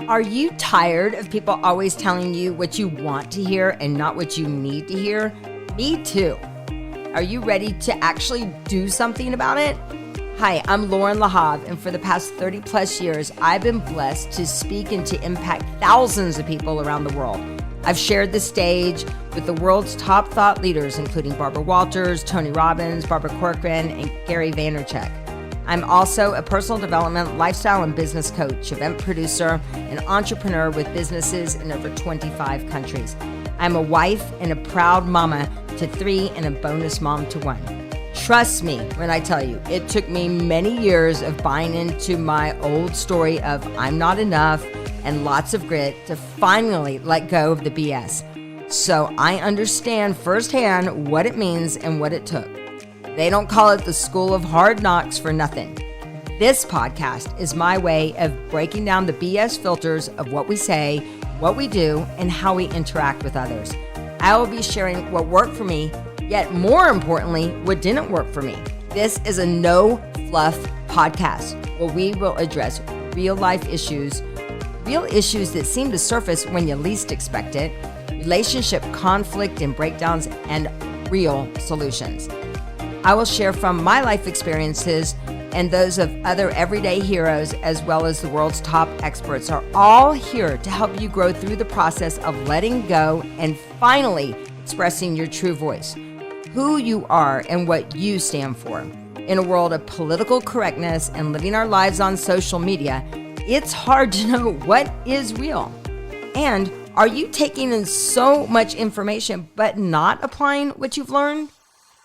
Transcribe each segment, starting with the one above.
Are you tired of people always telling you what you want to hear and not what you need to hear? Me too. Are you ready to actually do something about it? Hi, I'm Loren Lahav, and for the past 30 plus years, I've been blessed to speak and to impact thousands of people around the world. I've shared the stage with the world's top thought leaders, including Barbara Walters, Tony Robbins, Barbara Corcoran, and Gary Vaynerchuk. I'm also a personal development, lifestyle, and business coach, event producer, and entrepreneur with businesses in over 25 countries. I'm a wife and a proud mama to 3 and a bonus mom to 1. Trust me when I tell you, it took me many years of buying into my old story of I'm not enough and lots of grit to finally let go of the BS. So I understand firsthand what it means and what it took. They don't call it the School of Hard Knocks for nothing. This podcast is my way of breaking down the BS filters of what we say, what we do, and how we interact with others. I will be sharing what worked for me, yet more importantly, what didn't work for me. This is a no fluff podcast where we will address real life issues that seem to surface when you least expect it, relationship conflict and breakdowns, and real solutions. I will share from my life experiences and those of other everyday heroes, as well as the world's top experts, are all here to help you grow through the process of letting go and finally expressing your true voice, who you are and what you stand for. In a world of political correctness and living our lives on social media, it's hard to know what is real. And are you taking in so much information but not applying what you've learned?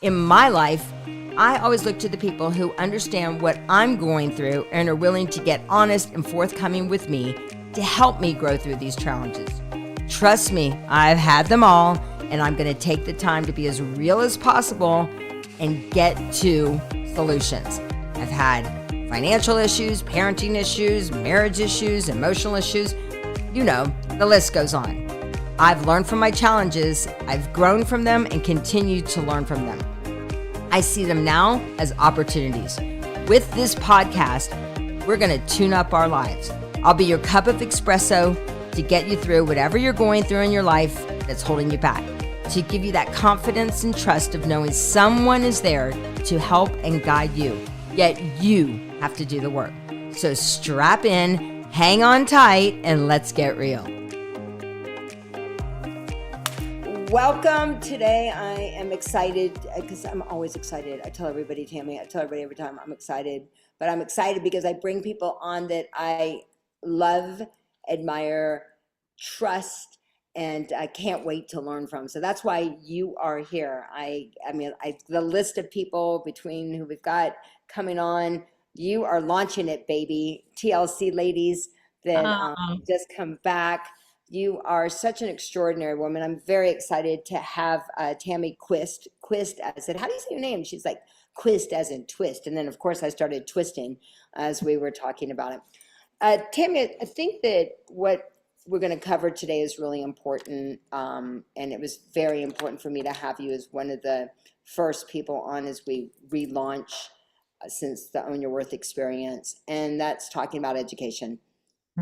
In my life, I always look to the people who understand what I'm going through and are willing to get honest and forthcoming with me to help me grow through these challenges. Trust me, I've had them all, and I'm going to take the time to be as real as possible and get to solutions. I've had financial issues, parenting issues, marriage issues, emotional issues. You know, the list goes on. I've learned from my challenges, I've grown from them, and continue to learn from them. I see them now as opportunities. With this podcast, we're going to tune up our lives. I'll be your cup of espresso to get you through whatever you're going through in your life that's holding you back, to give you that confidence and trust of knowing someone is there to help and guide you, yet you have to do the work. So strap in, hang on tight, and let's get real. Welcome. Today I am excited because I'm always excited. I tell everybody, Tammy, I tell everybody every time I'm excited, but I'm excited because I bring people on that I love, admire, trust, and I can't wait to learn from. So that's why you are here. The list of people between who we've got coming on, you are launching it, baby. TLC ladies that just come back. You are such an extraordinary woman. I'm very excited to have Tammy Quist. Quist, I said, how do you say your name? She's like, Quist as in twist. And then, of course, I started twisting as we were talking about it. Tammy, I think that what we're going to cover today is really important. And it was very important for me to have you as one of the first people on as we relaunch since the Own Your Worth experience. And that's talking about education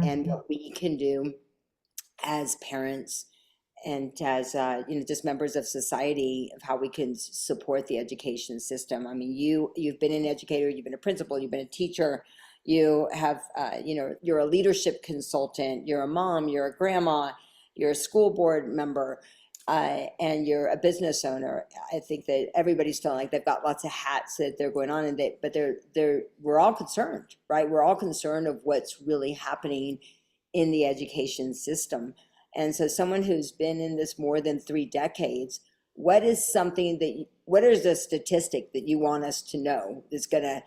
and what we can do as parents and as just members of society, of how we can support the education system. I mean, you've been an educator, you've been a principal, you've been a teacher, you have you're a leadership consultant, you're a mom, you're a grandma, you're a school board member, and you're a business owner. I think that everybody's feeling like they've got lots of hats that they're going on, but we're all concerned, right? We're all concerned of what's really happening in the education system. And so someone who's been in this more than 3 decades, what is the statistic that you want us to know that's going to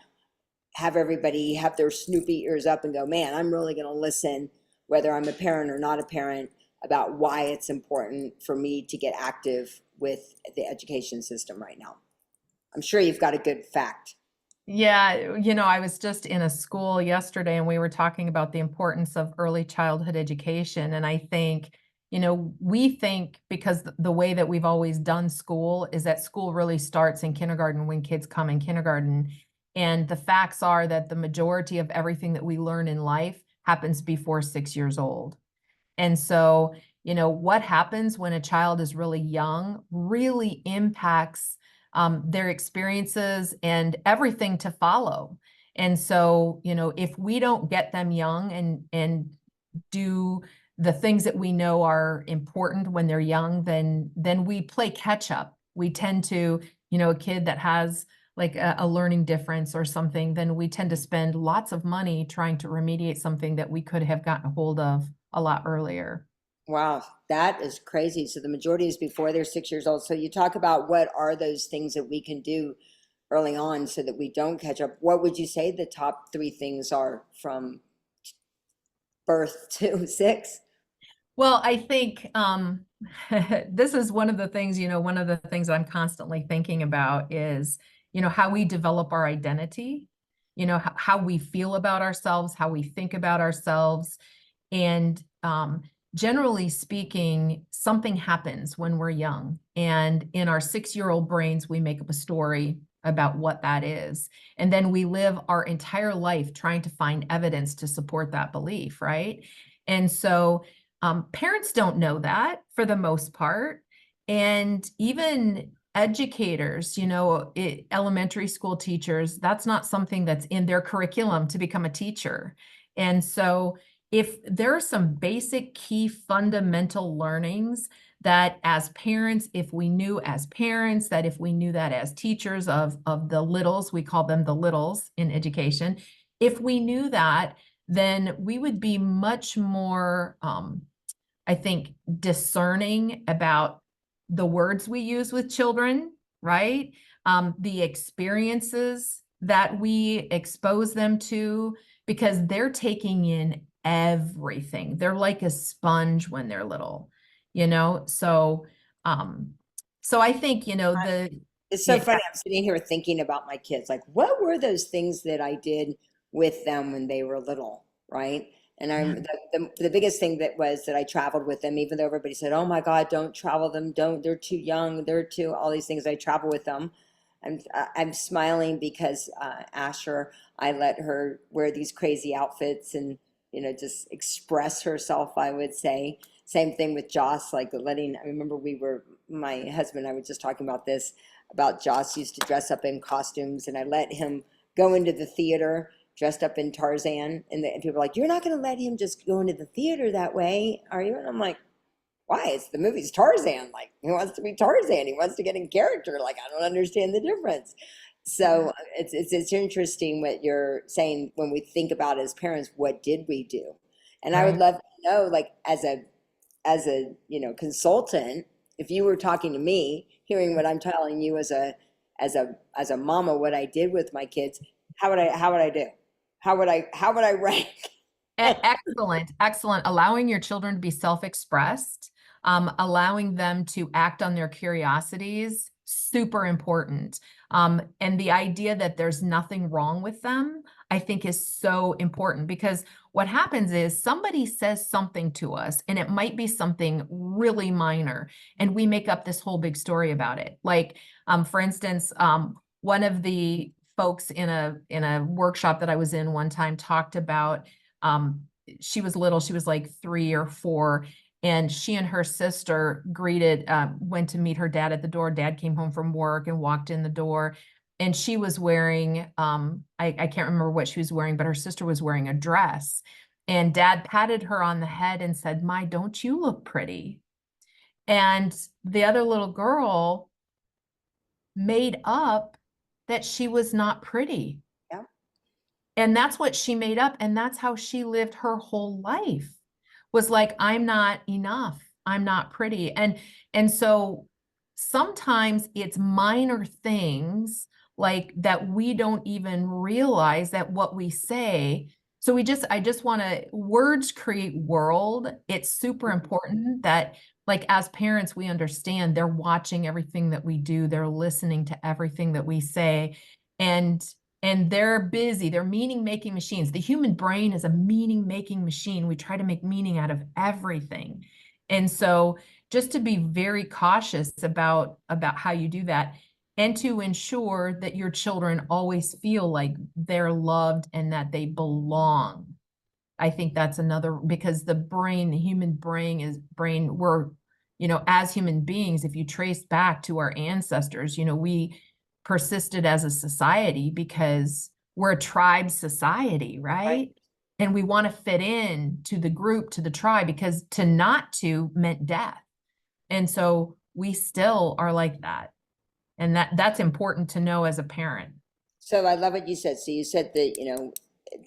have everybody have their Snoopy ears up and go, man, I'm really going to listen, whether I'm a parent or not a parent, about why it's important for me to get active with the education system right now. I'm sure you've got a good fact. Yeah, I was just in a school yesterday and we were talking about the importance of early childhood education. And I think, we think because the way that we've always done school is that school really starts in kindergarten when kids come in kindergarten. And the facts are that the majority of everything that we learn in life happens before 6 years old. And so, what happens when a child is really young really impacts their experiences and everything to follow. And so, if we don't get them young and do the things that we know are important when they're young, then we play catch up. We tend to, a kid that has like a learning difference or something, then we tend to spend lots of money trying to remediate something that we could have gotten a hold of a lot earlier. Wow, that is crazy. So the majority is before they're 6 years old. So you talk about what are those things that we can do early on so that we don't catch up. What would you say the top three things are from birth to six? Well, I think this is one of the things, one of the things I'm constantly thinking about is, how we develop our identity, how we feel about ourselves, how we think about ourselves. And generally speaking, something happens when we're young. And in our 6-year-old brains, we make up a story about what that is. And then we live our entire life trying to find evidence to support that belief, right? And so parents don't know that for the most part. And even educators, elementary school teachers, that's not something that's in their curriculum to become a teacher. And so if there are some basic key fundamental learnings that as parents, if we knew as parents, that if we knew that as teachers of the littles, we call them the littles in education, if we knew that, then we would be much more, I think, discerning about the words we use with children, right? The experiences that we expose them to, because they're taking in everything. They're like a sponge when they're little, So, so I think, It's so yeah, funny. I'm sitting here thinking about my kids. Like, what were those things that I did with them when they were little, right? And yeah, the biggest thing that was that I traveled with them, even though everybody said, "Oh my God, don't travel them, don't, they're too young, they're too," all these things. I travel with them. I'm smiling because Asher, I let her wear these crazy outfits and just express herself, I would say. Same thing with Joss, like letting. I remember my husband and I were just talking about this about Joss used to dress up in costumes, and I let him go into the theater dressed up in Tarzan, and people are like, "You're not going to let him just go into the theater that way, are you?" And I'm like, "Why? It's the movie's Tarzan. Like, he wants to be Tarzan. He wants to get in character. Like, I don't understand the difference." So it's interesting what you're saying when we think about as parents, what did we do? And I would right. love to know, like, as a consultant, if you were talking to me, hearing what I'm telling you as a mama, what I did with my kids, how would I do? How would I rank? Excellent, excellent. Allowing your children to be self-expressed, allowing them to act on their curiosities, super important. And the idea that there's nothing wrong with them, I think is so important, because what happens is somebody says something to us and it might be something really minor and we make up this whole big story about it. Like, for instance, one of the folks in a workshop that I was in one time talked about, um, she was little, she was like 3 or 4, and she and her sister went to meet her dad at the door. Dad came home from work and walked in the door, and she was wearing, I can't remember what she was wearing, but her sister was wearing a dress. And dad patted her on the head and said, "My, don't you look pretty?" And the other little girl made up that she was not pretty. Yeah. And that's what she made up. And that's how she lived her whole life, was like, I'm not enough. I'm not pretty. And so sometimes it's minor things like that we don't even realize that what we say. So I just want to, words create world. It's super important that, like, as parents, we understand they're watching everything that we do. They're listening to everything that we say. And they're busy. They're meaning making machines. The human brain is a meaning making machine. We try to make meaning out of everything. And so just to be very cautious about how you do that. and to ensure that your children always feel like they're loved and that they belong. I think that's another, because the brain, the human brain, we're, as human beings, if you trace back to our ancestors, we persisted as a society because we're a tribe society, right? And we want to fit in to the group, to the tribe, because to not to meant death. And so we still are like that. And that's important to know as a parent. So I love what you said. So you said that,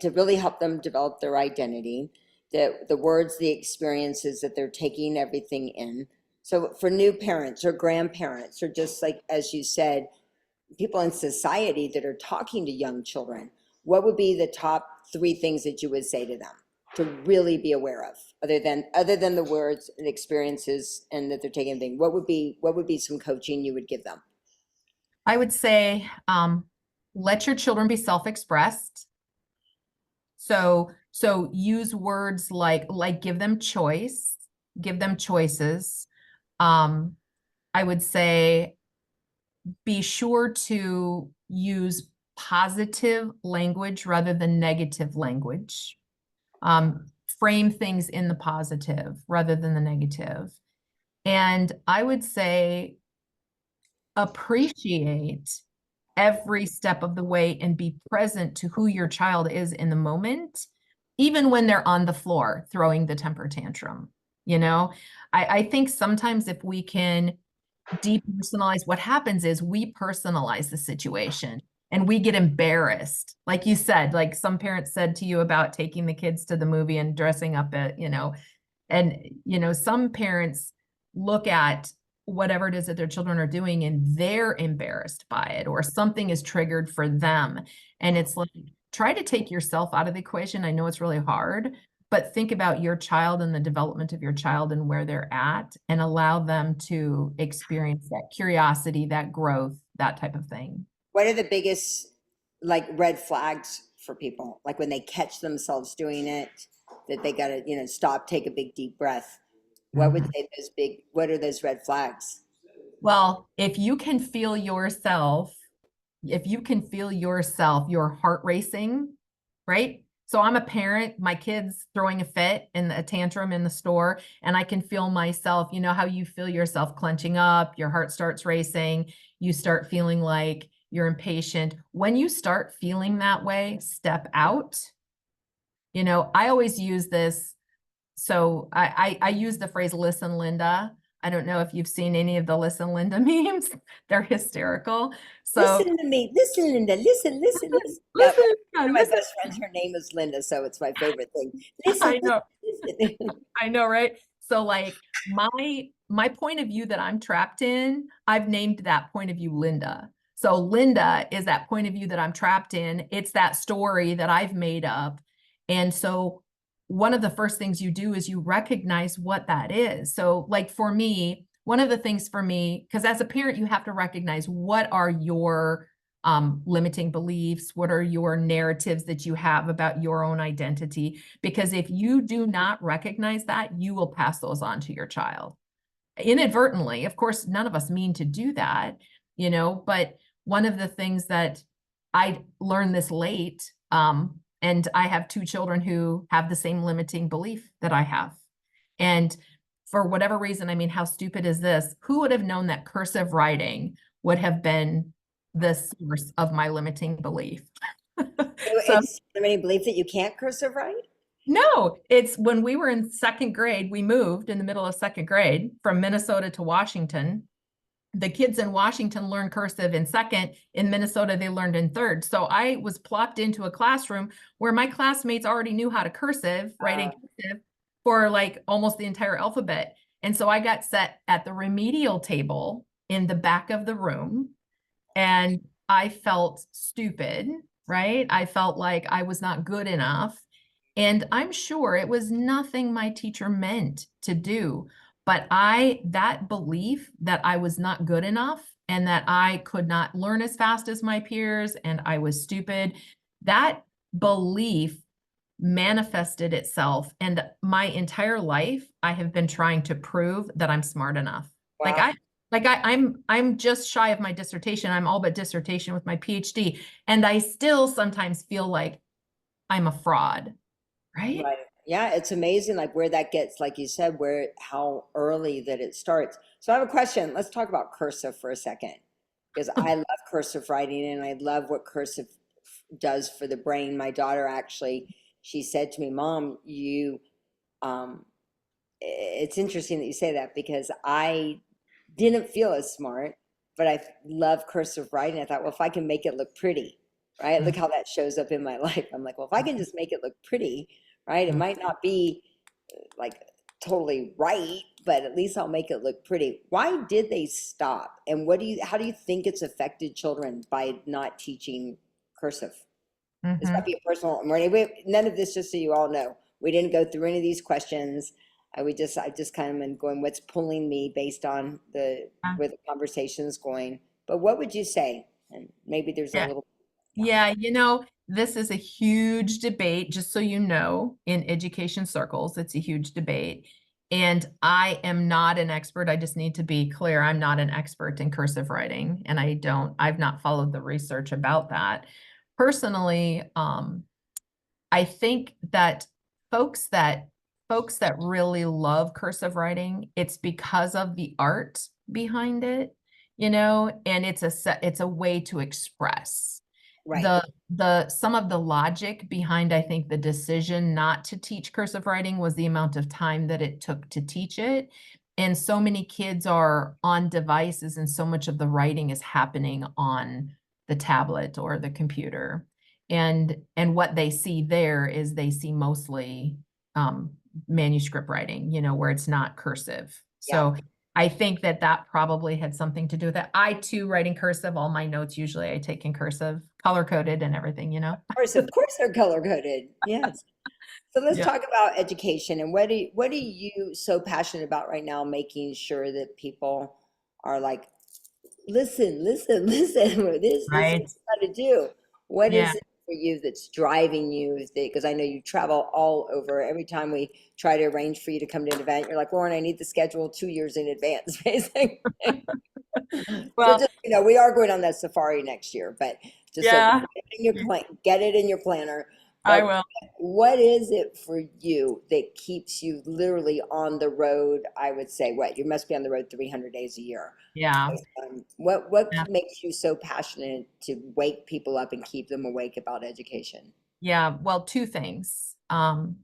to really help them develop their identity, the words, the experiences, that they're taking everything in. So for new parents or grandparents, or just like, as you said, people in society that are talking to young children, what would be the top three things that you would say to them to really be aware of, other than the words and experiences and that they're taking everything? What would be some coaching you would give them? I would say, let your children be self-expressed. So use words like give them choice, give them choices. I would say be sure to use positive language rather than negative language. Frame things in the positive rather than the negative. And I would say appreciate every step of the way and be present to who your child is in the moment, even when they're on the floor throwing the temper tantrum. I think sometimes if we can depersonalize, what happens is we personalize the situation and we get embarrassed. Like you said, like some parents said to you about taking the kids to the movie and dressing up and some parents look at whatever it is that their children are doing and they're embarrassed by it, or something is triggered for them. And it's like, try to take yourself out of the equation. I know it's really hard, but think about your child and the development of your child and where they're at, and allow them to experience that curiosity, that growth, that type of thing. What are the biggest, like, red flags for people? Like when they catch themselves doing it, that they gotta, stop, take a big deep breath. What are those red flags? Well, if you can feel yourself, your heart racing, right? So I'm a parent, my kid's throwing a fit in a tantrum in the store, and I can feel myself, how you feel yourself clenching up, your heart starts racing, you start feeling like you're impatient. When you start feeling that way, step out. I always use this. So I use the phrase, listen, Linda. I don't know if you've seen any of the listen, Linda memes. They're hysterical. So Listen to me. Listen, Linda. Listen, listen, listen. Yeah, listen, one of my listen. best friends, her name is Linda, so it's my favorite thing. Listen, I know. listen. I know, right? So like my point of view that I'm trapped in, I've named that point of view Linda. So Linda is that point of view that I'm trapped in. It's that story that I've made up. And so one of the first things you do is you recognize what that is. So like for me, one of the things for me, because as a parent, you have to recognize what are your limiting beliefs, what are your narratives that you have about your own identity? Because if you do not recognize that, you will pass those on to your child inadvertently. Of course, none of us mean to do that, but one of the things that I learned this late, and I have two children who have the same limiting belief that I have. And for whatever reason, I mean, how stupid is this? Who would have known that cursive writing would have been the source of my limiting belief? So It's limiting belief that you can't cursive write? no, it's when we were in second grade, we moved in the middle of second grade from Minnesota to Washington. The kids in Washington learned cursive in second. In Minnesota, they learned in third. So I was plopped into a classroom where my classmates already knew how to cursive, writing cursive for like almost the entire alphabet. And so I got set at the remedial table in the back of the room, and I felt stupid, right? I felt like I was not good enough. And I'm sure it was nothing my teacher meant to do, but that belief that I was not good enough and that I could not learn as fast as my peers and I was stupid, that belief manifested itself. And my entire life, I have been trying to prove that I'm smart enough. Like Wow. Like I'm just shy of my dissertation. I'm all but dissertation with my PhD. And I still sometimes feel like I'm a fraud, right? Right. Yeah, it's amazing like where that gets, like you said, where how early that it starts. So I have a question. Let's talk about cursive for a second. Because I love cursive writing and I love what cursive does for the brain. My daughter actually, she said to me, Mom, you um it's interesting that you say that because I didn't feel as smart, but I love cursive writing. I thought, well, if I can make it look pretty, right? Look how that shows up in my life. I'm like, well, if I can just make it look pretty, right? It might not be like totally right, but at least I'll make it look pretty. Why did they stop? And how do you think it's affected children by not teaching cursive? This might Mm-hmm. be a personal, none of this, just so you all know, we didn't go through any of these questions. I just kind of been going, what's pulling me based on where the conversation is going. But what would you say? And maybe there's a Yeah. little, yeah. Yeah, this is a huge debate, just so you know, in education circles, it's a huge debate. And I am not an expert. I just need to be clear. I'm not an expert in cursive writing, and I've not followed the research about that. Personally, I think that folks that folks that really love cursive writing, it's because of the art behind it, and it's a way to express Right. the some of the logic behind, I think, the decision not to teach cursive writing was the amount of time that it took to teach it. And so many kids are on devices, and so much of the writing is happening on the tablet or the computer. And what they see there is they see mostly um, manuscript writing, where it's not cursive. Yeah. So I think that that probably had something to do with it. I too write in cursive. All my notes usually I take in cursive, color coded and everything. Of course they're color coded. Yes. So let's Yeah. talk about education and what are you so passionate about right now, making sure that people are like, listen, listen, listen. This is what Right. you got to do. What Yeah. is it for you that's driving you? Because I know you travel all over. Every time we try to arrange for you to come to an event, you're like, Lauren, I need the schedule 2 years in advance, basically. So Well, just, we are going on that safari next year, but just so yeah, get it in your planner. I But will. what is it for you that keeps you literally on the road? I would say, what, you must be on the road 300 days a year. Yeah. What Yeah. makes you so passionate to wake people up and keep them awake about education? Yeah, well, two things.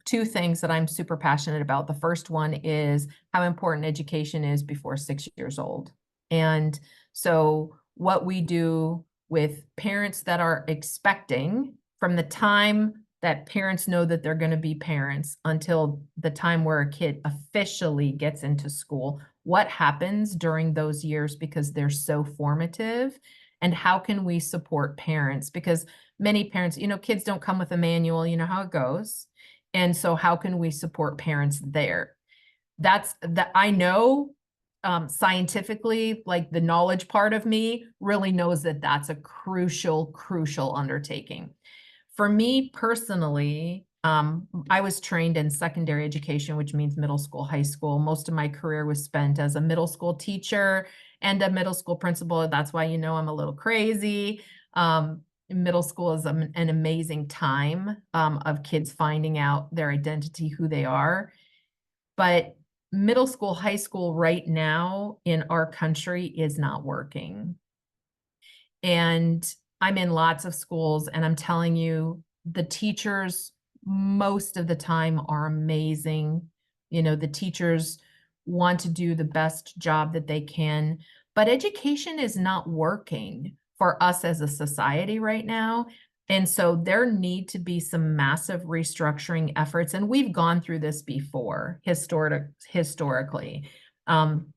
Two things that I'm super passionate about. The first one is how important education is before 6 years old. And so, what we do with parents that are expecting from the time that parents know that they're going to be parents until the time where a kid officially gets into school, what happens during those years because they're so formative, and how can we support parents? Because many parents, kids don't come with a manual, you know how it goes. And so how can we support parents there? That's that I know scientifically, like the knowledge part of me really knows that that's a crucial undertaking. For me personally, I was trained in secondary education, which means middle school, high school. Most of my career was spent as a middle school teacher and a middle school principal. That's why I'm a little crazy. Middle school is an amazing time of kids finding out their identity, who they are. But middle school, high school right now in our country is not working. And I'm in lots of schools, and I'm telling you, the teachers most of the time are amazing. The teachers want to do the best job that they can, but education is not working for us as a society right now. And so there need to be some massive restructuring efforts. And we've gone through this before historically. Um,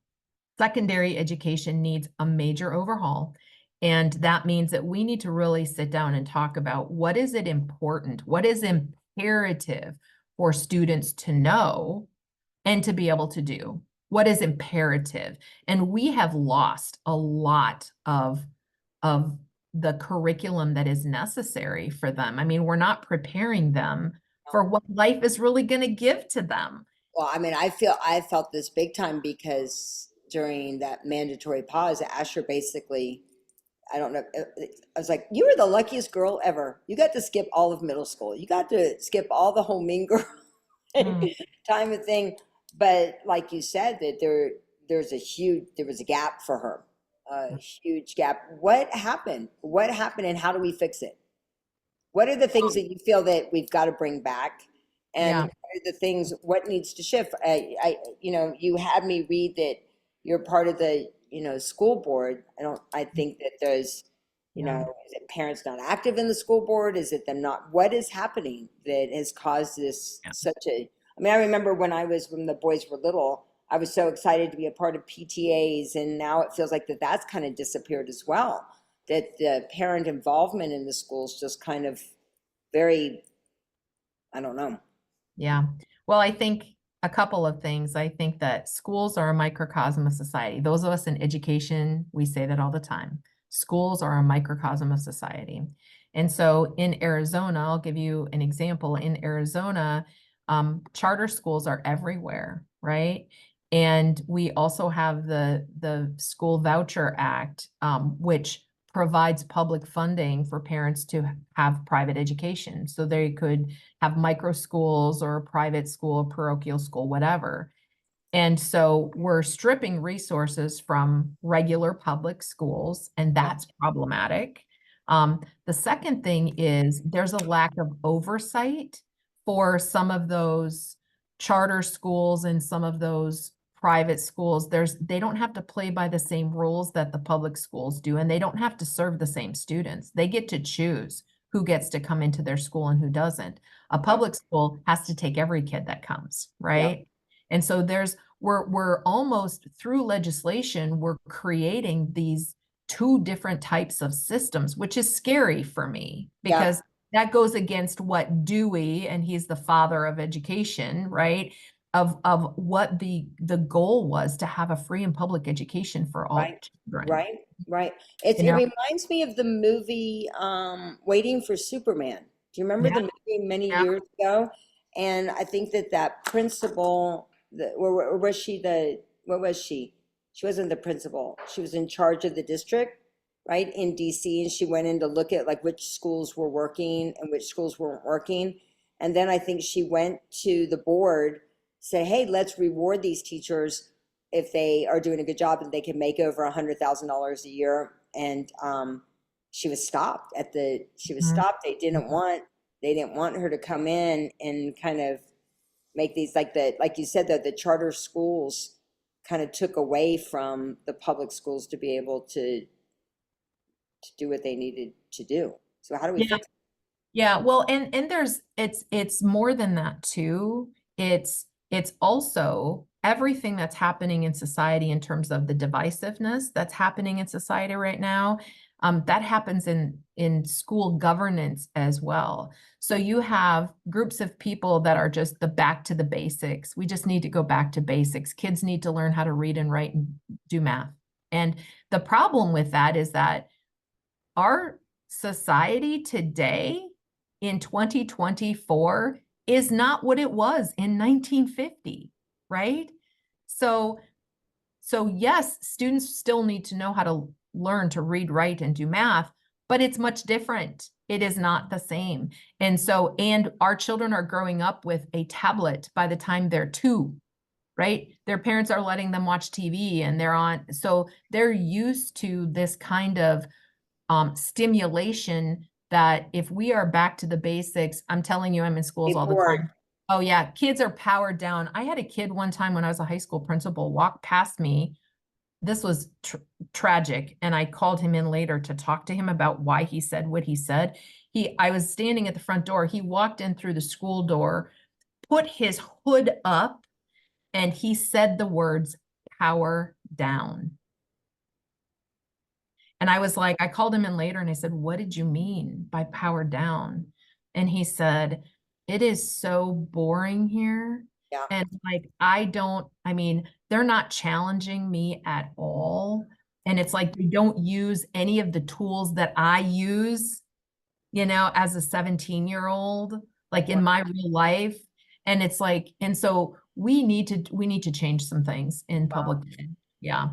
Secondary education needs a major overhaul. And that means that we need to really sit down and talk about what is it important, what is imperative for students to know and to be able to do, what is imperative. And we have lost a lot of the curriculum that is necessary for them. I mean, we're not preparing them for what life is really going to give to them. Well, I mean, I felt this big time because during that mandatory pause, Asher basically, I don't know, I was like, you were the luckiest girl ever. You got to skip all of middle school. You got to skip all the whole mean girl Mm, time of thing. But like you said, that there was a gap for her, a huge gap. What happened? What happened and how do we fix it? What are the things that you feel that we've got to bring back? And yeah. what are the things, what needs to shift? You had me read that you're part of the, school board. I think that there's, Yeah. is it parents not active in the school board? Is it them not? What is happening that has caused this Yeah. I mean, I remember when the boys were little, I was so excited to be a part of PTAs, and now it feels like that's kind of disappeared as well, that the parent involvement in the schools just kind of very, I don't know. Yeah. Well, I think a couple of things. I think that schools are a microcosm of society. Those of us in education, we say that all the time. Schools are a microcosm of society. And so in Arizona, I'll give you an example. In Arizona, charter schools are everywhere, right? And we also have the School Voucher Act, which provides public funding for parents to have private education. So they could have micro schools or a private school, parochial school, whatever. And so we're stripping resources from regular public schools, and that's problematic. The second thing is there's a lack of oversight for some of those charter schools and some of those private schools. They don't have to play by the same rules that the public schools do, and they don't have to serve the same students. They get to choose who gets to come into their school and who doesn't. A Yep, public school has to take every kid that comes, yep, right? And so we're almost through legislation, we're creating these two different types of systems, which is scary for me yep, because that goes against what Dewey, and he's the father of education, right? Of what the goal was to have a free and public education for right, all children. right, right. You It know, reminds me of the movie Waiting for Superman. Do you remember yeah, the movie many yeah. years ago? And I think that principal, or was she what was she? She wasn't the principal. She was in charge of the district, right, in DC, and she went in to look at like which schools were working and which schools weren't working. And then I think she went to the board, say, hey, let's reward these teachers if they are doing a good job and they can make over $100,000 a year. And she was stopped she was Mhm. stopped. They didn't want her to come in and kind of make these like you said, that the charter schools kind of took away from the public schools to be able to do what they needed to do. So how do we Yeah. fix Yeah, well, and it's more than that too. It's also everything that's happening in society in terms of the divisiveness that's happening in society right now. That happens in school governance as well. So you have groups of people that are just the back to the basics. We just need to go back to basics. Kids need to learn how to read and write and do math. And the problem with that is that our society today in 2024 is not what it was in 1950, right? So yes, students still need to know how to learn to read, write, and do math, but it's much different. It is not the same. And our children are growing up with a tablet by the time they're 2, right? Their parents are letting them watch TV and so they're used to this kind of stimulation that if we are back to the basics, I'm telling you, I'm in schools a all the board? time. Oh yeah, kids are powered down. I had a kid one time when I was a high school principal walk past me. This was tragic. And I called him in later to talk to him about why he said what he said. I was standing at the front door. He walked in through the school door, put his hood up, and he said the words, "power down." And I was like, I called him in later and I said, "What did you mean by power down?" And he said, "It is so boring here." Yeah, And like, I mean, they're not challenging me at all. And it's like they don't use any of the tools that I use, as a 17-year-old, like in my real life. And it's like, and so we need to change some things in wow. public ed. Yeah.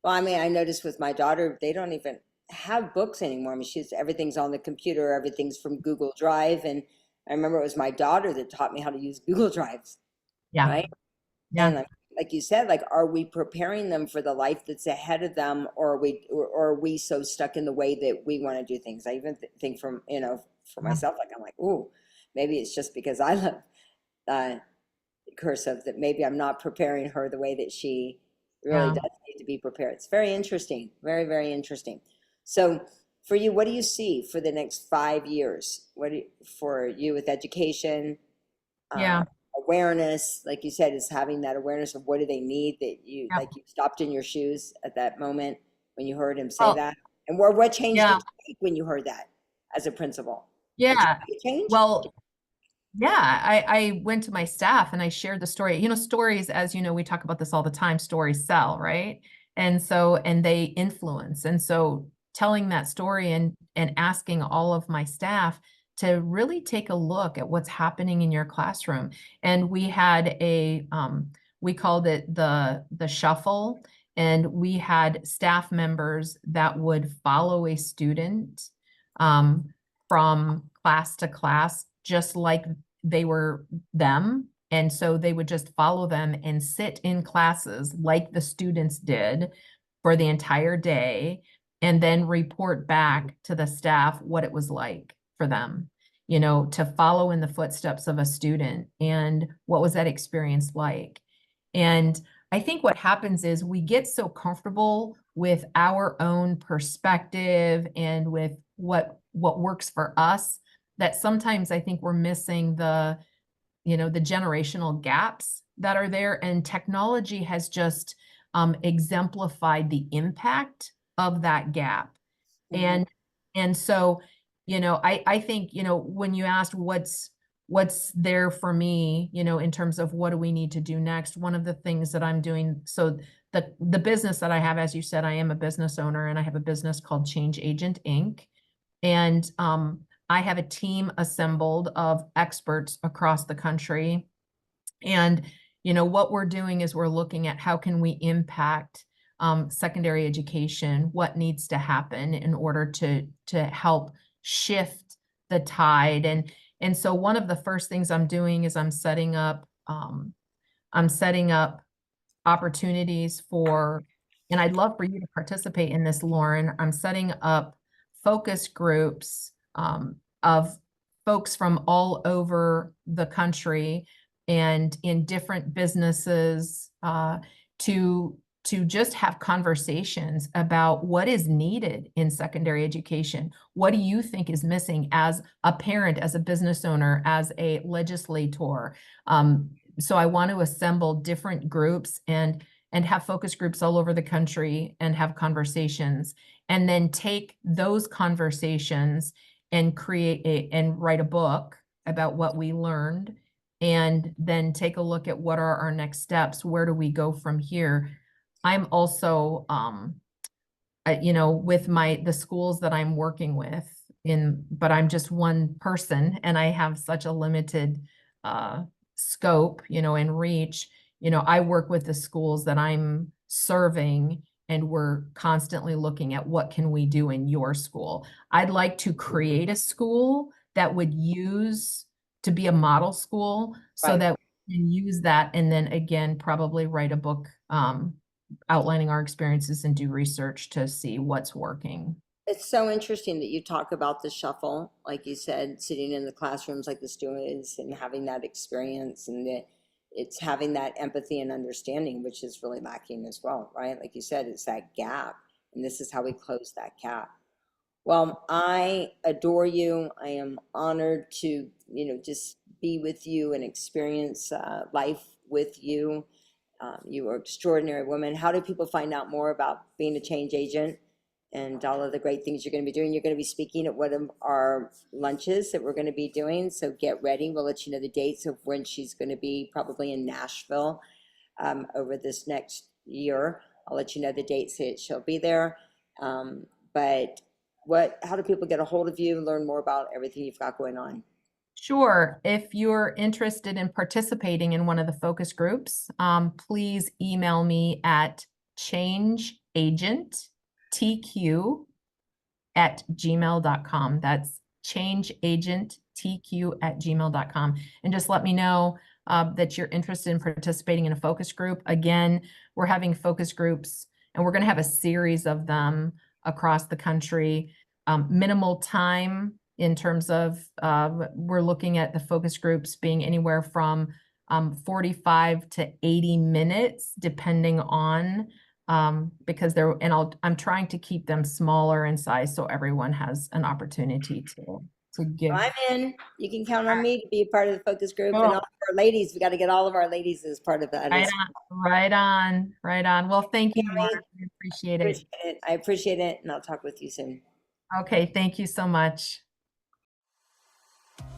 Well, I mean, I noticed with my daughter, they don't even have books anymore. I mean, everything's on the computer, everything's from Google Drive. And I remember it was my daughter that taught me how to use Google Drives, Yeah. right? Yeah. And like you said, like, are we preparing them for the life that's ahead of them, or are we so stuck in the way that we want to do things? I even think from, for Yeah. myself, like I'm like, ooh, maybe it's just because I love uh, cursive that maybe I'm not preparing her the way that she really Yeah. does need to be prepared. It's very interesting, very, very interesting. So for you, what do you see for the next 5 years? For you with education, uh, Yeah. awareness, like you said, is having that awareness of what do they need, that you, Yeah. like, you stopped in your shoes at that moment when you heard him say Well, that? And what change yeah. did you make when you heard that as a principal? Did you Yeah. make a change? Well, yeah, I went to my staff and I shared the story. Stories, as you know, we talk about this all the time, stories sell, right? And they influence. And so telling that story and asking all of my staff to really take a look at what's happening in your classroom. And we had we called it the shuffle, and we had staff members that would follow a student um, from class to class, just like they were them. And so they would just follow them and sit in classes like the students did for the entire day, and then report back to the staff what it was like for them, to follow in the footsteps of a student, and what was that experience like. And I think what happens is we get so comfortable with our own perspective and with what works for us, that sometimes I think we're missing the generational gaps that are there. And technology has just exemplified the impact of that gap. Mhm. And so, I think, when you asked what's there for me, in terms of what do we need to do next, one of the things that I'm doing, so the business that I have, as you said, I am a business owner, and I have a business called Change Agent Inc. And I have a team assembled of experts across the country. And, what we're doing is we're looking at how can we impact secondary education, what needs to happen in order to help shift the tide. And so one of the first things I'm doing is I'm setting up opportunities and I'd love for you to participate in this, Lauren. I'm setting up focus groups of folks from all over the country and in different businesses to just have conversations about what is needed in secondary education. What do you think is missing as a parent, as a business owner, as a legislator? So I want to assemble different groups and have focus groups all over the country and have conversations, and then take those conversations and and write a book about what we learned, and then take a look at what are our next steps. Where do we go from here? I'm also with the schools that I'm working with, but I'm just one person and I have such a limited uh, scope, and reach. I work with the schools that I'm serving, and we're constantly looking at what can we do in your school. I'd like to create a school that would use to be a model school, so Right. that we can use that, and then again, probably write a book outlining our experiences and do research to see what's working. It's so interesting that you talk about the shuffle, like you said, sitting in the classrooms like the students and having that experience, and that it's having that empathy and understanding, which is really lacking as well, right? Like you said, it's that gap, and this is how we close that gap. Well, I adore you. I am honored to, just be with you and experience life with you. You are an extraordinary woman. How do people find out more about being a change agent and all of the great things you're going to be doing? You're going to be speaking at one of our lunches that we're going to be doing. So get ready. We'll let you know the dates of when she's going to be, probably in Nashville over this next year. I'll let you know the dates that she'll be there. But how do people get a hold of you, learn more about everything you've got going on? Sure. If you're interested in participating in one of the focus groups, please email me at changeagenttq@gmail.com. That's changeagenttq@gmail.com. And just let me know that you're interested in participating in a focus group. Again, we're having focus groups, and we're going to have a series of them across the country. Minimal time in terms of we're looking at the focus groups being anywhere from 45 to 80 minutes, depending on because I'm trying to keep them smaller in size so everyone has an opportunity to give. I'm in. You can count on me to be a part of the focus group. Cool. And all of our ladies, we got to get all of our ladies as part of that. Right on. Well, thank you, Laura. I appreciate it. I appreciate it, and I'll talk with you soon. Okay, thank you so much.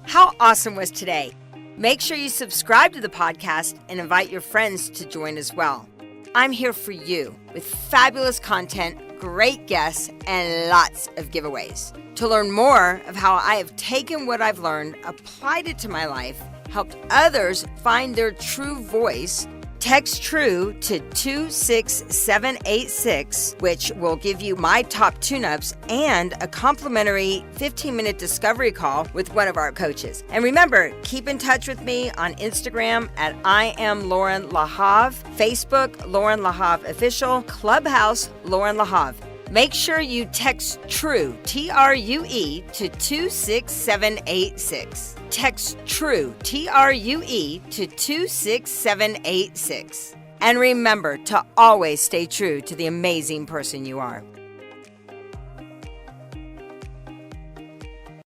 How awesome was today? Make sure you subscribe to the podcast and invite your friends to join as well. I'm here for you with fabulous content, great guests, and lots of giveaways. To learn more of how I have taken what I've learned, applied it to my life, helped others find their true voice, text TRUE to 26786, which will give you my top tune-ups and a complimentary 15-minute discovery call with one of our coaches. And remember, keep in touch with me on Instagram at I am Loren Lahav, Facebook Loren Lahav Official, Clubhouse Loren Lahav. Make sure you text TRUE, TRUE, to 26786. Text TRUE, TRUE, to 26786. And remember to always stay true to the amazing person you are.